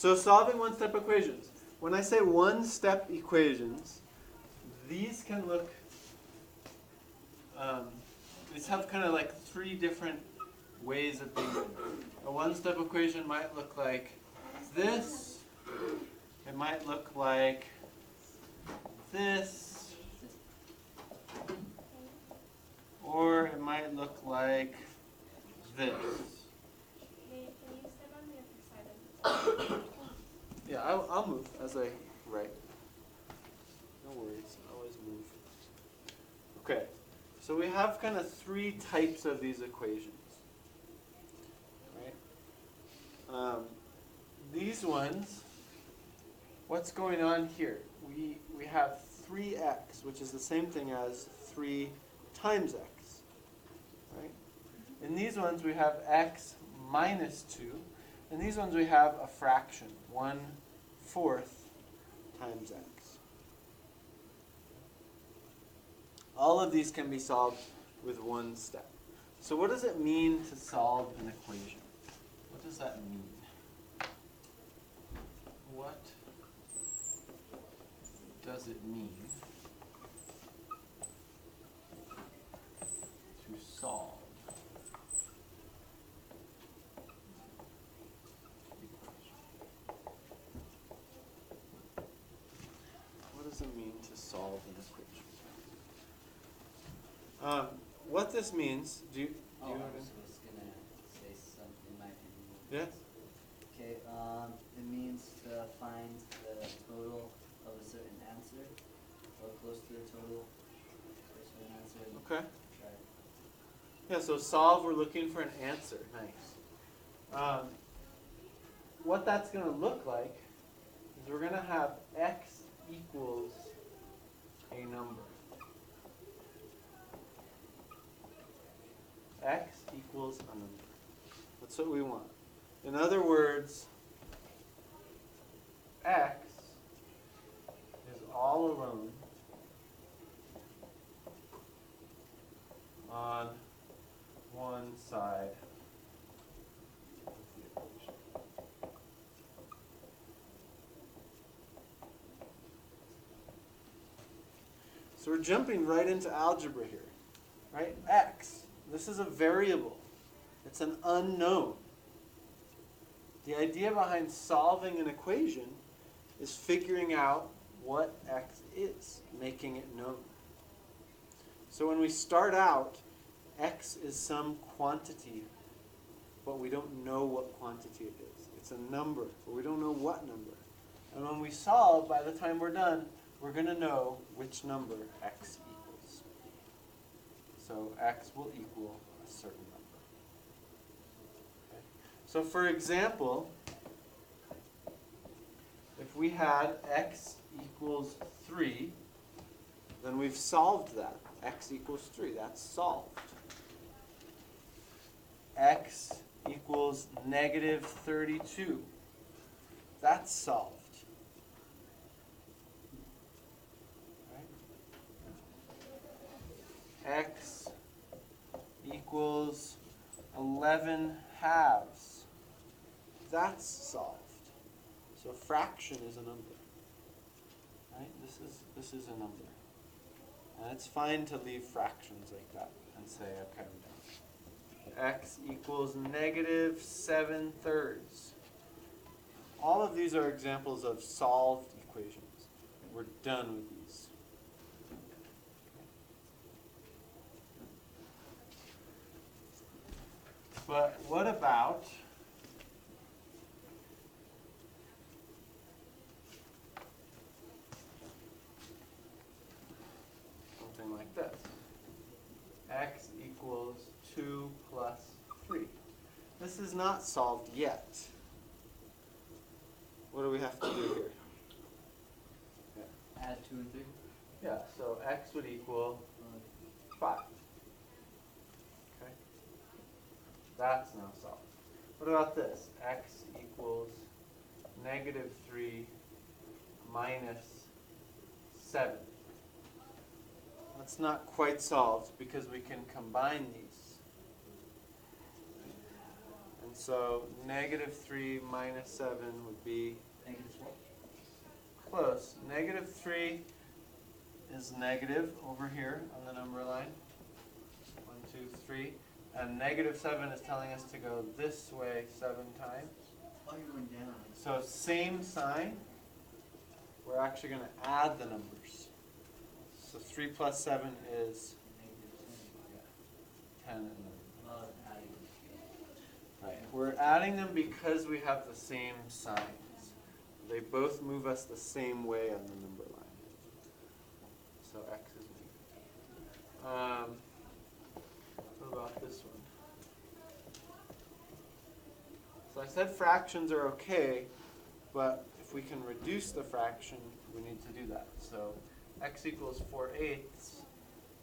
So solving one-step equations. When I say one-step equations, these can look, these have kind of like three different ways of being written. A one-step equation might look like this. It might look like this. Or it might look like this. Yeah, I'll move as I write. No worries, I always move. Okay, so we have kind of three types of these equations. Right? These ones, what's going on here? We have 3x, which is the same thing as 3 times x. Right? In these ones we have x minus 2. In these ones we have a fraction, 1/4 times x. All of these can be solved with one step. So what does it mean to solve an equation? What does that mean? What does it mean to solve? What does it mean to solve an equation? What this means, do you I was just going to say something in my opinion. Yes? Okay, it means to find the total of a certain answer, or close to the total of a certain answer. Okay. Try it. Yeah, so solve, we're looking for an answer. Nice. What that's going to look like is we're going to have x equals a number. X equals a number. That's what we want. In other words, x is all alone on one side of the equation. So we're jumping right into algebra here, right? X. This is a variable. It's an unknown. The idea behind solving an equation is figuring out what x is, making it known. So when we start out, x is some quantity, but we don't know what quantity it is. It's a number, but we don't know what number. And when we solve, by the time we're done, we're going to know which number x equals. So x will equal a certain number. Okay. So for example, if we had x equals 3, then we've solved that. X equals 3, that's solved. X equals negative 32, that's solved. X equals 11 halves. That's solved. So fraction is a number. Right? This is a number. And it's fine to leave fractions like that and say, okay, I'm done. X equals negative 7/3. All of these are examples of solved equations. We're done with these. But what about something like this? X equals 2 plus 3. This is not solved yet. What do we have to do here? Add 2 and 3. Yeah, so x would equal 5. Okay? That's now solved. What about this? X equals negative 3 minus 7. That's not quite solved because we can combine these. And So negative 3 minus 7 would be -4. close. Negative 3 is negative over here on the number line. 1, 2, 3. And negative 7 is telling us to go this way 7 times. Oh, you're going down. So same sign. We're actually going to add the numbers. So 3 plus 7 is -10. 10. And Adding. right. We're adding them because we have the same signs. They both move us the same way on the number line. So x is negative. What about this one? So I said fractions are okay, but if we can reduce the fraction, we need to do that. So x equals 4/8.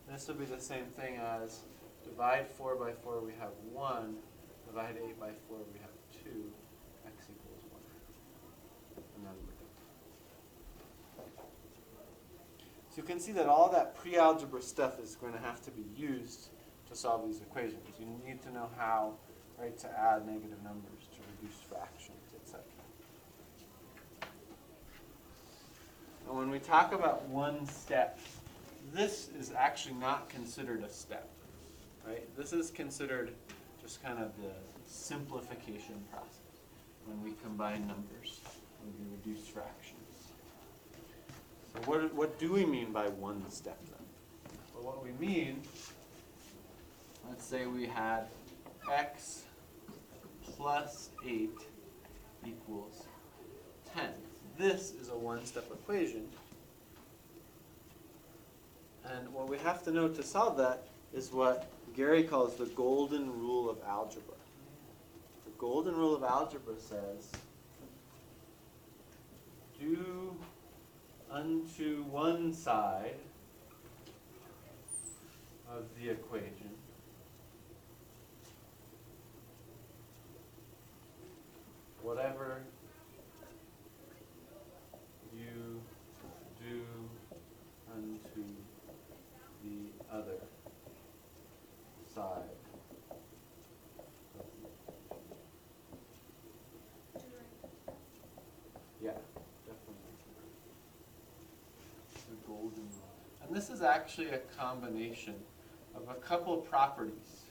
This will be the same thing as divide 4 by 4, we have 1. Divide 8 by 4, we have 2. X equals 1. And then we're done. So you can see that all that pre-algebra stuff is going to have to be used to solve these equations. You need to know how, right, to add negative numbers, to reduce fractions, etc. And when we talk about one step, this is actually not considered a step, right? This is considered just kind of the simplification process when we combine numbers, when we reduce fractions. So what do we mean by one step then? Well, what we mean, let's say we had x plus 8 equals 10. This is a one-step equation. And what we have to know to solve that is what Gary calls the golden rule of algebra. The golden rule of algebra says, do unto one side of the equation whatever you do unto the other side. Yeah, definitely. The golden rule. And this is actually a combination of a couple properties.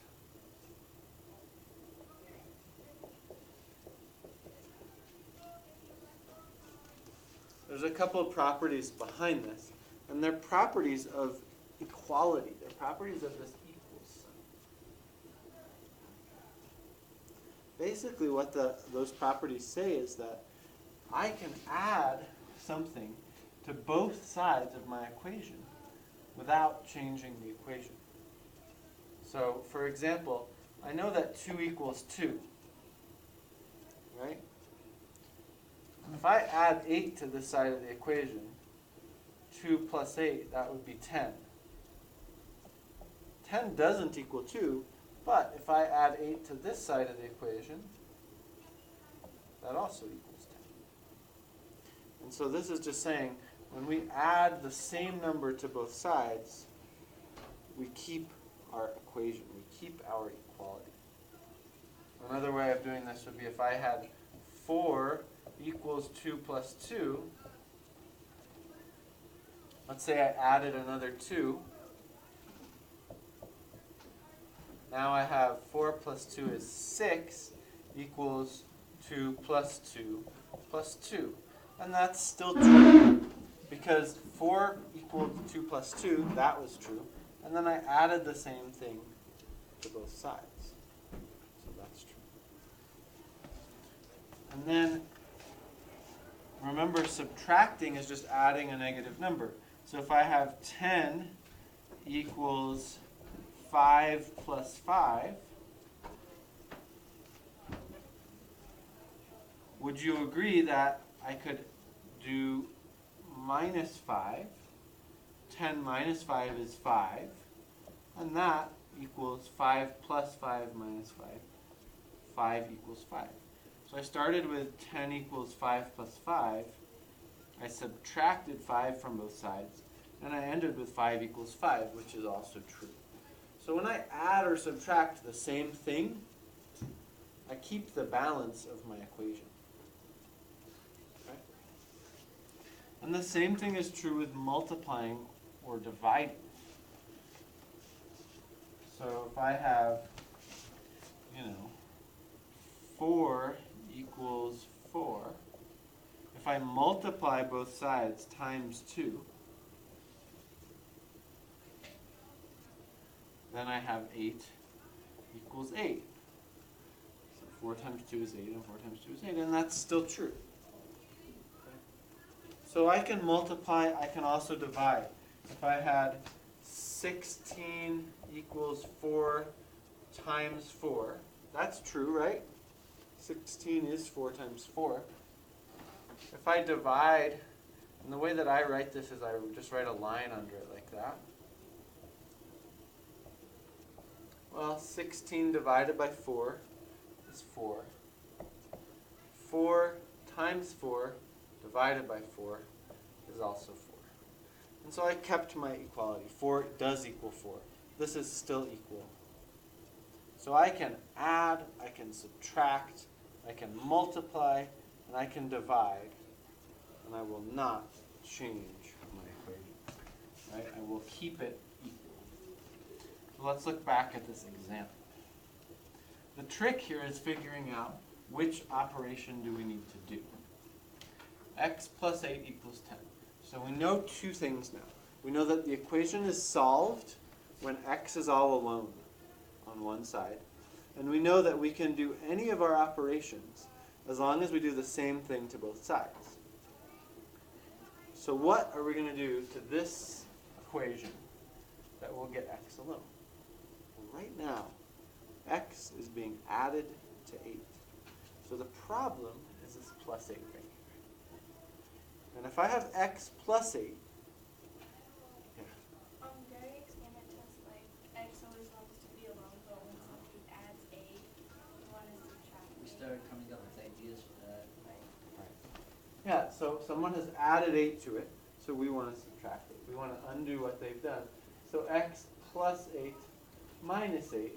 There's a couple of properties behind this, and they're properties of equality. They're properties of this equals sign. Basically, what those properties say is that I can add something to both sides of my equation without changing the equation. So, for example, I know that 2 equals 2, right? If I add 8 to this side of the equation, 2 plus 8, that would be 10. 10 doesn't equal 2, but if I add 8 to this side of the equation, that also equals 10. And so this is just saying, when we add the same number to both sides, we keep our equation, we keep our equality. Another way of doing this would be if I had 4 equals 2 plus 2. Let's say I added another 2. Now I have 4 plus 2 is 6 equals 2 plus 2 plus 2. And that's still true because 4 equals 2 plus 2, that was true. And then I added the same thing to both sides. So that's true. And then remember, subtracting is just adding a negative number. So if I have 10 equals 5 plus 5, would you agree that I could do minus 5? 10 minus 5 is 5. And that equals 5 plus 5 minus 5. 5 equals 5. So I started with 10 equals 5 plus 5. I subtracted 5 from both sides. And I ended with 5 equals 5, which is also true. So when I add or subtract the same thing, I keep the balance of my equation. Okay? And the same thing is true with multiplying or dividing. So if I have, 4 equals 4, if I multiply both sides times 2, then I have 8 equals 8. So 4 times 2 is 8, and 4 times 2 is 8, and that's still true. Okay. So I can multiply, I can also divide. If I had 16 equals 4 times 4, that's true, right? 16 is 4 times 4. If I divide, and the way that I write this is I just write a line under it like that. Well, 16 divided by 4 is 4. 4 times 4 divided by 4 is also 4. And so I kept my equality. 4 does equal 4. This is still equal. So I can add, I can subtract, I can multiply, and I can divide, and I will not change my equation. Right? I will keep it equal. So let's look back at this example. The trick here is figuring out which operation do we need to do. X plus 8 equals 10. So we know two things now. We know that the equation is solved when x is all alone on one side. And we know that we can do any of our operations as long as we do the same thing to both sides. So what are we going to do to this equation that will get x alone? Well, right now, x is being added to 8. So the problem is this plus 8 right here. And if I have x plus 8, Gary explained it to us like x always wants to be alone, but when somebody adds 8, you want to subtract 8. We started coming up with ideas for that. Right. yeah, so someone has added 8 to it, so we want to subtract it. We want to undo what they've done. So x plus 8 minus 8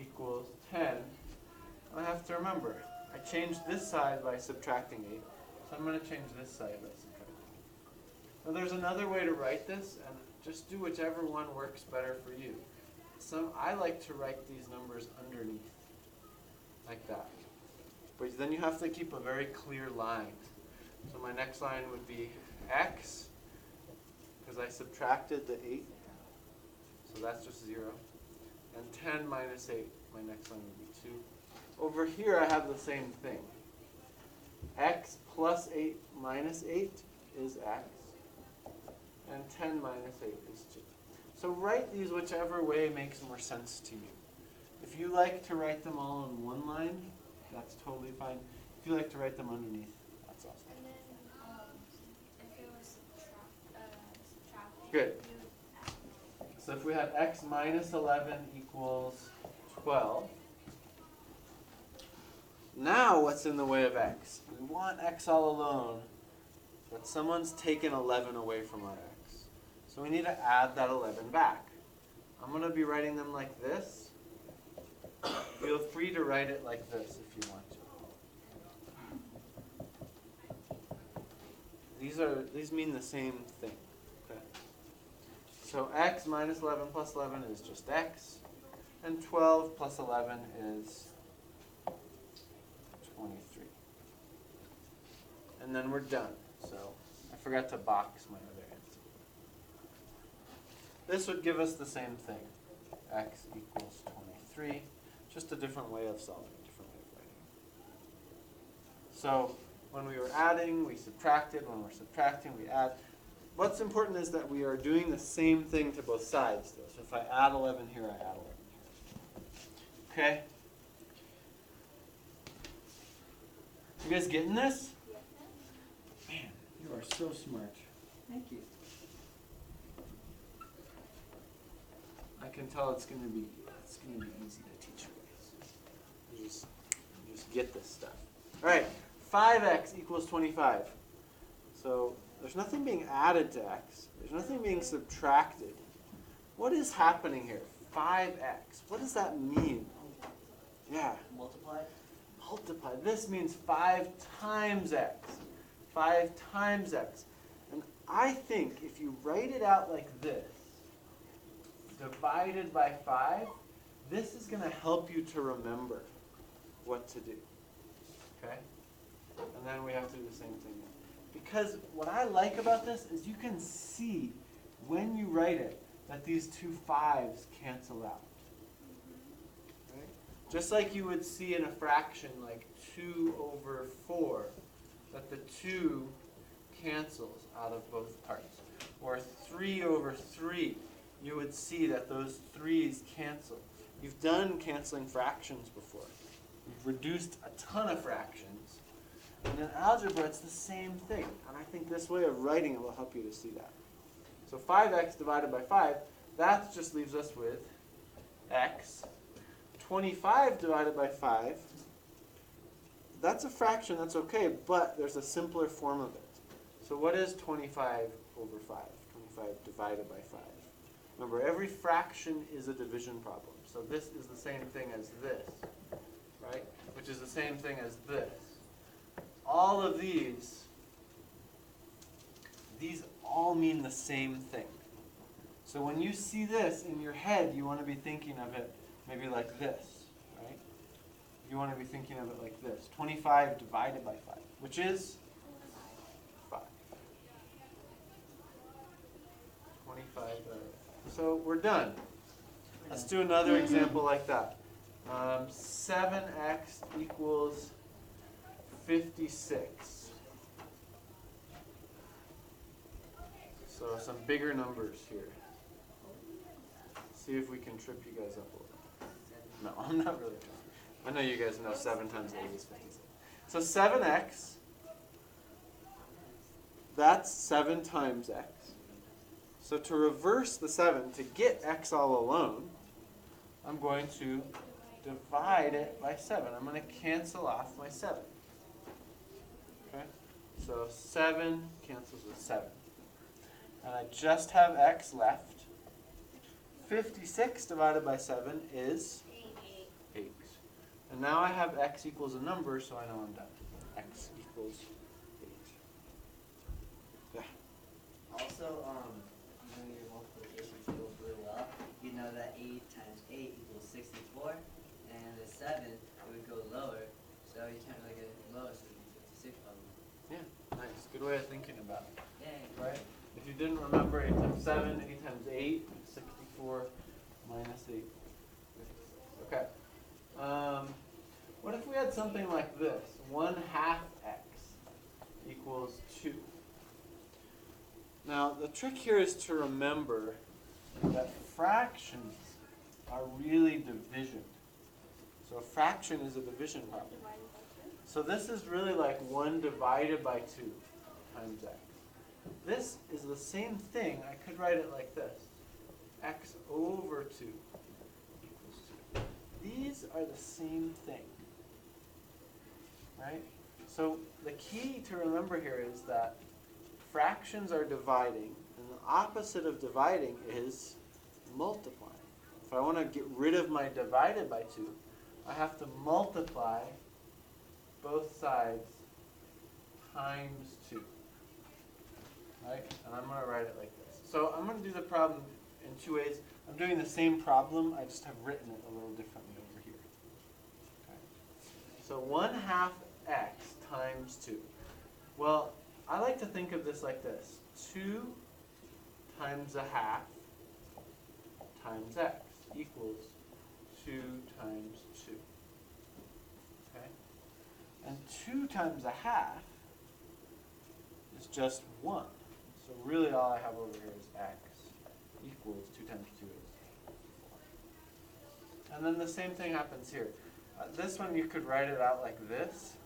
equals 10. I have to remember, I changed this side by subtracting 8, so I'm going to change this side by subtracting 8. Now there's another way to write this, and just do whichever one works better for you. I like to write these numbers underneath, like that. But then you have to keep a very clear line. So my next line would be x, because I subtracted the 8, so that's just 0. And 10 minus 8, my next line would be 2. Over here I have the same thing. X plus 8 minus 8 is x. And 10 minus 8 is 2. So write these whichever way makes more sense to you. If you like to write them all in one line, that's totally fine. If you like to write them underneath, that's awesome. And then if it was subtracting, Good. you would add. So if we had x minus 11 equals 12, now what's in the way of x? We want x all alone, but someone's taken 11 away from our x. So we need to add that 11 back. I'm going to be writing them like this. Feel free to write it like this if you want to. These mean the same thing. Okay. So x minus 11 plus 11 is just x, and 12 plus 11 is 23. And then we're done. So I forgot to box my other answer. This would give us the same thing. X equals 23. Just a different way of solving, a different way of writing. So when we were adding, we subtracted. When we're subtracting, we add. What's important is that we are doing the same thing to both sides, though. So if I add 11 here, I add 11 here. Okay? You guys getting this? Man, you are so smart. Thank you. I can tell it's going to be easy to teach you guys. You just get this stuff. All right, 5x equals 25. So there's nothing being added to x. There's nothing being subtracted. What is happening here? 5x. What does that mean? Yeah. Multiply? Multiply. This means 5 times x. 5 times x. And I think if you write it out like this, divided by 5, this is going to help you to remember what to do. Okay? And then we have to do the same thing. Because what I like about this is you can see when you write it that these two 5s cancel out. Right? Just like you would see in a fraction like 2 over 4, that the 2 cancels out of both parts. Or 3 over 3, you would see that those 3's cancel. You've done canceling fractions before. You've reduced a ton of fractions. And in algebra, it's the same thing. And I think this way of writing it will help you to see that. So 5x divided by 5, that just leaves us with x. 25 divided by 5, that's a fraction, that's okay, but there's a simpler form of it. So what is 25 over 5? 25 divided by 5. Remember, every fraction is a division problem. So this is the same thing as this, right? Which is the same thing as this. All of these all mean the same thing. So when you see this in your head, you want to be thinking of it maybe like this, right? You want to be thinking of it like this. 25 divided by 5, which is 5. 25 divided by 5. So we're done. Let's do another example like that. 7x equals 56. So some bigger numbers here. See if we can trip you guys up a little. No, I'm not really trying. I know you guys know 7 times 8 is 56. So 7x, that's 7 times x. So to reverse the 7, to get x all alone, I'm going to divide it by 7. I'm going to cancel off my 7. Okay? So 7 cancels with 7. And I just have x left. 56 divided by 7 is 8. And now I have x equals a number, so I know I'm done. X equals 8. Yeah. Also, you know your multiplication skills really well. You know that 8 times 8 equals 64, and the 7, it would go lower, so you can't really get it lower, so it would be 56 probably. Yeah, nice. Good way of thinking about it. Yay. Right? If you didn't remember 8 times 7, 8 times 8, 64 minus 8. Okay. What if we had something like this? 1/2 x equals 2. Now, the trick here is to remember that fractions are really division. So a fraction is a division problem. So this is really like 1 divided by 2 times x. This is the same thing. I could write it like this. X over 2 equals 2. These are the same thing. Right? So the key to remember here is that fractions are dividing, and the opposite of dividing is multiplying. If I want to get rid of my divided by 2, I have to multiply both sides times 2. Right? And I'm going to write it like this. So I'm going to do the problem in 2 ways. I'm doing the same problem, I just have written it a little differently over here. Okay. So 1/2 x times 2. Well, I like to think of this like this. 2 times 1/2 times x equals 2 times 2. Okay? And 2 times 1/2 is just 1. So really all I have over here is x equals 2 times 2 is 4. And then the same thing happens here. This one you could write it out like this.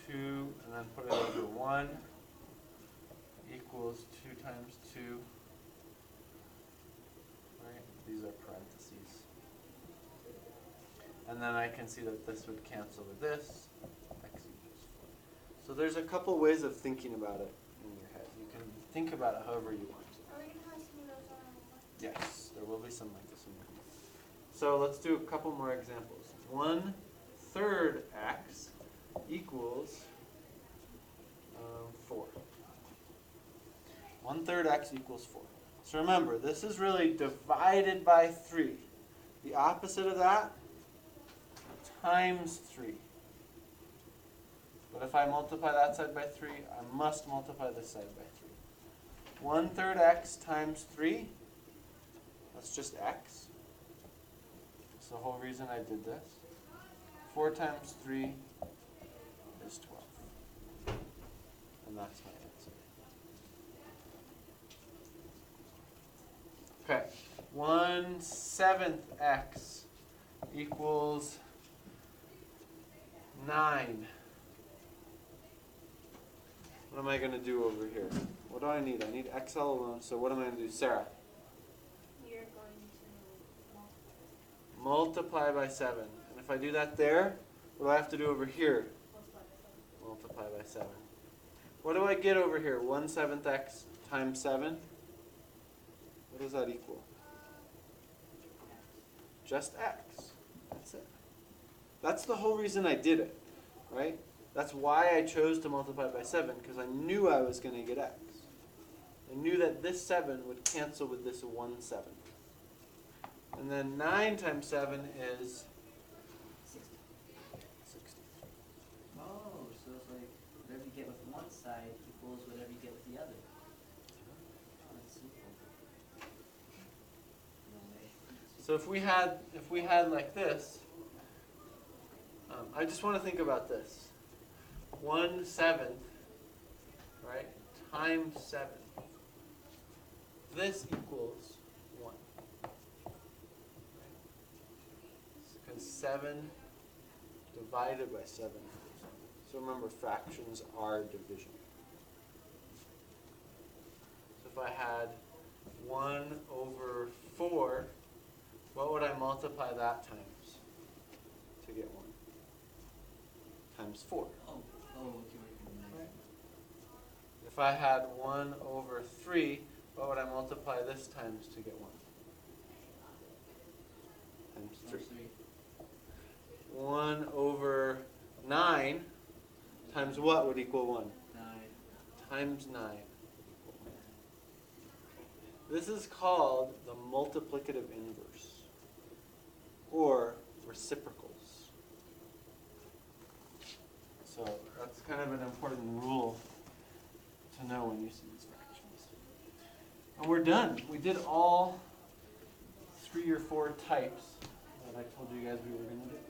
2 and then put it over 1 equals 2 times 2. Right? These are parentheses. And then I can see that this would cancel with this. X equals 4. So there's a couple ways of thinking about it in your head. You can think about it however you want to. Are we going to have some of those on our homework? Yes, there will be some like this in your homework. So let's do a couple more examples. 1/3 x equals 4. 1/3 x equals 4. So remember, this is really divided by 3. The opposite of that, times 3. But if I multiply that side by 3, I must multiply this side by 3. 1/3 x times 3, that's just x. That's the whole reason I did this. 4 times 3 is 12. And that's my answer. Okay, 1/7 x equals 9. What am I going to do over here? What do I need? I need XL alone, so what am I going to do? Sarah? You're going to multiply Multiply by 7. And if I do that there, what do I have to do over here? Multiply by 7. What do I get over here? 1/7 x times 7? What does that equal? Just x. That's it. That's the whole reason I did it, right? That's why I chose to multiply by 7, because I knew I was going to get x. I knew that this 7 would cancel with this 1/7. And then 9 times 7 is 60. Oh, so it's like whatever you get with one side equals whatever you get with the other. Oh, that's simple. No way. So if we had like this, I just want to think about this. 1/7, right, times 7. This equals 1. Because 7 divided by 7 equals 1. So remember, fractions are division. So if I had 1/4, what would I multiply that times to get 1? Times 4. Okay. Right. If I had 1/3, what would I multiply this times to get 1? Times 3. 1/9 times what would equal 1? 9. Times 9. This is called the multiplicative inverse, or reciprocals. So that's kind of an important rule to know when you see these fractions. And we're done. We did all 3 or 4 types that I told you guys we were going to do.